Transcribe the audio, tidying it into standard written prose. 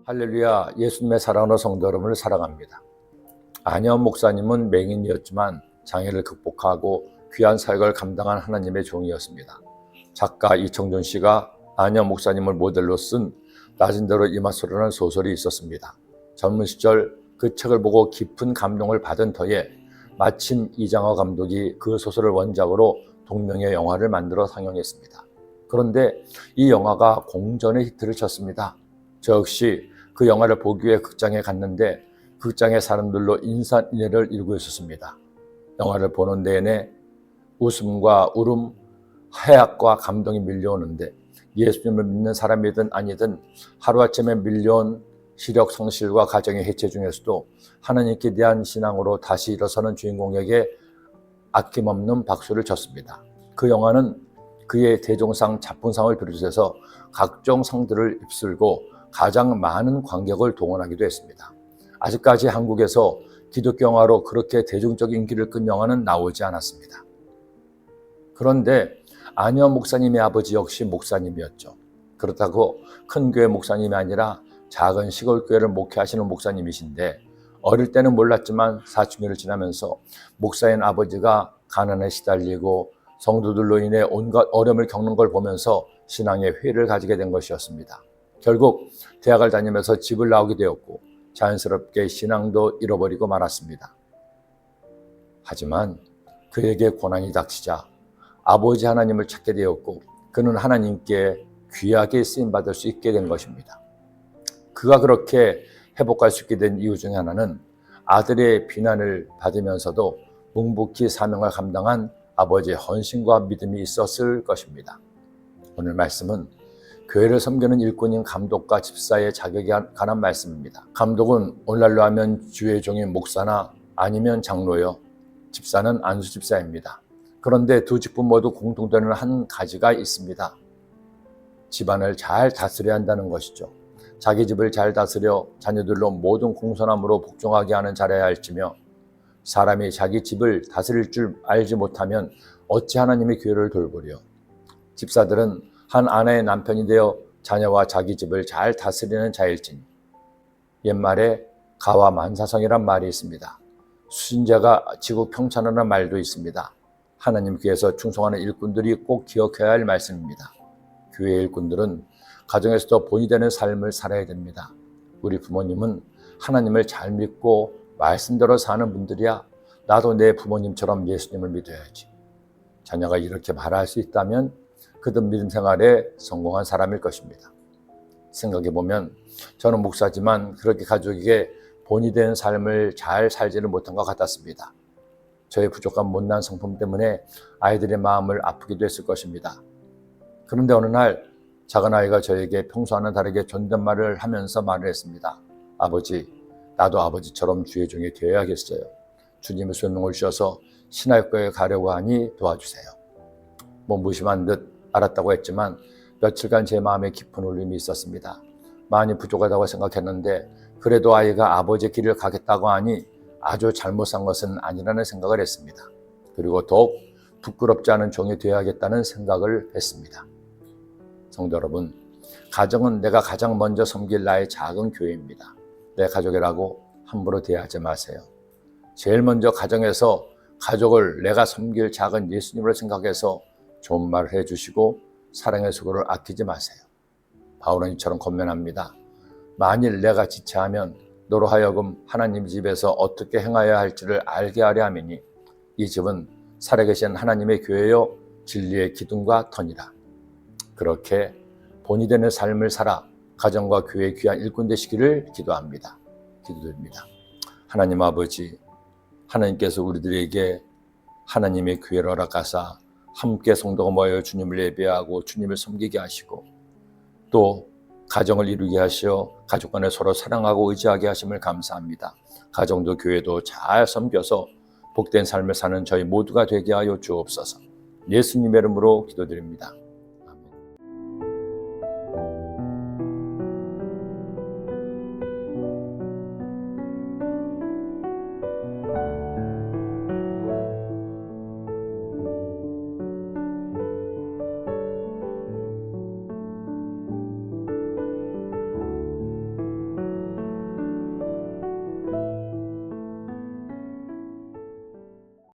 할렐루야, 예수님의 사랑으로 성도 여러분을 사랑합니다. 안현 목사님은 맹인이었지만 장애를 극복하고 귀한 사역을 감당한 하나님의 종이었습니다. 작가 이청준 씨가 안현 목사님을 모델로 쓴 낮은 대로 이마소라는 소설이 있었습니다. 젊은 시절 그 책을 보고 깊은 감동을 받은 터에 마침 이장화 감독이 그 소설을 원작으로 동명의 영화를 만들어 상영했습니다. 그런데 이 영화가 공전의 히트를 쳤습니다. 저 역시 그 영화를 보기 위해 극장에 갔는데 극장의 사람들로 인산인해를 이루고 있었습니다. 영화를 보는 내내 웃음과 울음, 해악과 감동이 밀려오는데 예수님을 믿는 사람이든 아니든 하루아침에 밀려온 시력 성실과 가정의 해체 중에서도 하나님께 대한 신앙으로 다시 일어서는 주인공에게 아낌없는 박수를 쳤습니다. 그 영화는 그의 대종상 작품상을 비롯해서 각종 상들을 휩쓸고 가장 많은 관객을 동원하기도 했습니다. 아직까지 한국에서 기독교 영화로 그렇게 대중적인 인기를 끈 영화는 나오지 않았습니다. 그런데 안현 목사님의 아버지 역시 목사님이었죠. 그렇다고 큰 교회 목사님이 아니라 작은 시골 교회를 목회하시는 목사님이신데 어릴 때는 몰랐지만 사춘기를 지나면서 목사인 아버지가 가난에 시달리고 성도들로 인해 온갖 어려움을 겪는 걸 보면서 신앙의 회의를 가지게 된 것이었습니다. 결국 대학을 다니면서 집을 나오게 되었고 자연스럽게 신앙도 잃어버리고 말았습니다. 하지만 그에게 고난이 닥치자 아버지 하나님을 찾게 되었고 그는 하나님께 귀하게 쓰임받을 수 있게 된 것입니다. 그가 그렇게 회복할 수 있게 된 이유 중에 하나는 아들의 비난을 받으면서도 묵묵히 사명을 감당한 아버지의 헌신과 믿음이 있었을 것입니다. 오늘 말씀은 교회를 섬기는 일꾼인 감독과 집사의 자격에 관한 말씀입니다. 감독은 오늘날로 하면 주의 종인 목사나 아니면 장로요, 집사는 안수 집사입니다. 그런데 두 직분 모두 공통되는 한 가지가 있습니다. 집안을 잘 다스려야 한다는 것이죠. 자기 집을 잘 다스려 자녀들로 모든 공손함으로 복종하게 하는 잘해야 할지며 사람이 자기 집을 다스릴 줄 알지 못하면 어찌 하나님의 교회를 돌보려. 집사들은 한 아내의 남편이 되어 자녀와 자기 집을 잘 다스리는 자일지니. 옛말에 가와 만사성이란 말이 있습니다. 수신자가 지국 평천하는 말도 있습니다. 하나님께서 충성하는 일꾼들이 꼭 기억해야 할 말씀입니다. 교회 일꾼들은 가정에서도 본이 되는 삶을 살아야 됩니다. 우리 부모님은 하나님을 잘 믿고 말씀대로 사는 분들이야 나도 내 부모님처럼 예수님을 믿어야지. 자녀가 이렇게 말할 수 있다면 그들 믿음 생활에 성공한 사람일 것입니다. 생각해보면 저는 목사지만 그렇게 가족에게 본이 되는 삶을 잘 살지를 못한 것 같았습니다. 저의 부족한 못난 성품 때문에 아이들의 마음을 아프기도 했을 것입니다. 그런데 어느 날 작은 아이가 저에게 평소와는 다르게 존댓말을 하면서 말을 했습니다. 아버지, 나도 아버지처럼 주의 종이 되어야겠어요. 주님의 손을 쉬어서 신학교에 가려고 하니 도와주세요. 무심한 듯 알았다고 했지만 며칠간 제 마음에 깊은 울림이 있었습니다. 많이 부족하다고 생각했는데 그래도 아이가 아버지의 길을 가겠다고 하니 아주 잘못 산 것은 아니라는 생각을 했습니다. 그리고 더욱 부끄럽지 않은 종이 되어야겠다는 생각을 했습니다. 성도 여러분, 가정은 내가 가장 먼저 섬길 나의 작은 교회입니다. 내 가족이라고 함부로 대하지 마세요. 제일 먼저 가정에서 가족을 내가 섬길 작은 예수님으로 생각해서 좋은 말을 해주시고 사랑의 수고를 아끼지 마세요. 바울은 이처럼 권면합니다. 만일 내가 지체하면 너로 하여금 하나님 집에서 어떻게 행하여야 할지를 알게 하려 함이니 이 집은 살아계신 하나님의 교회요 진리의 기둥과 터니라. 그렇게 본이 되는 삶을 살아 가정과 교회의 귀한 일꾼 되시기를 기도합니다. 기도드립니다. 하나님 아버지, 하나님께서 우리들에게 하나님의 교회를 허락하사 함께 성도가 모여 주님을 예배하고 주님을 섬기게 하시고 또 가정을 이루게 하시어 가족 간에 서로 사랑하고 의지하게 하심을 감사합니다. 가정도 교회도 잘 섬겨서 복된 삶을 사는 저희 모두가 되게 하여 주옵소서. 예수님의 이름으로 기도드립니다.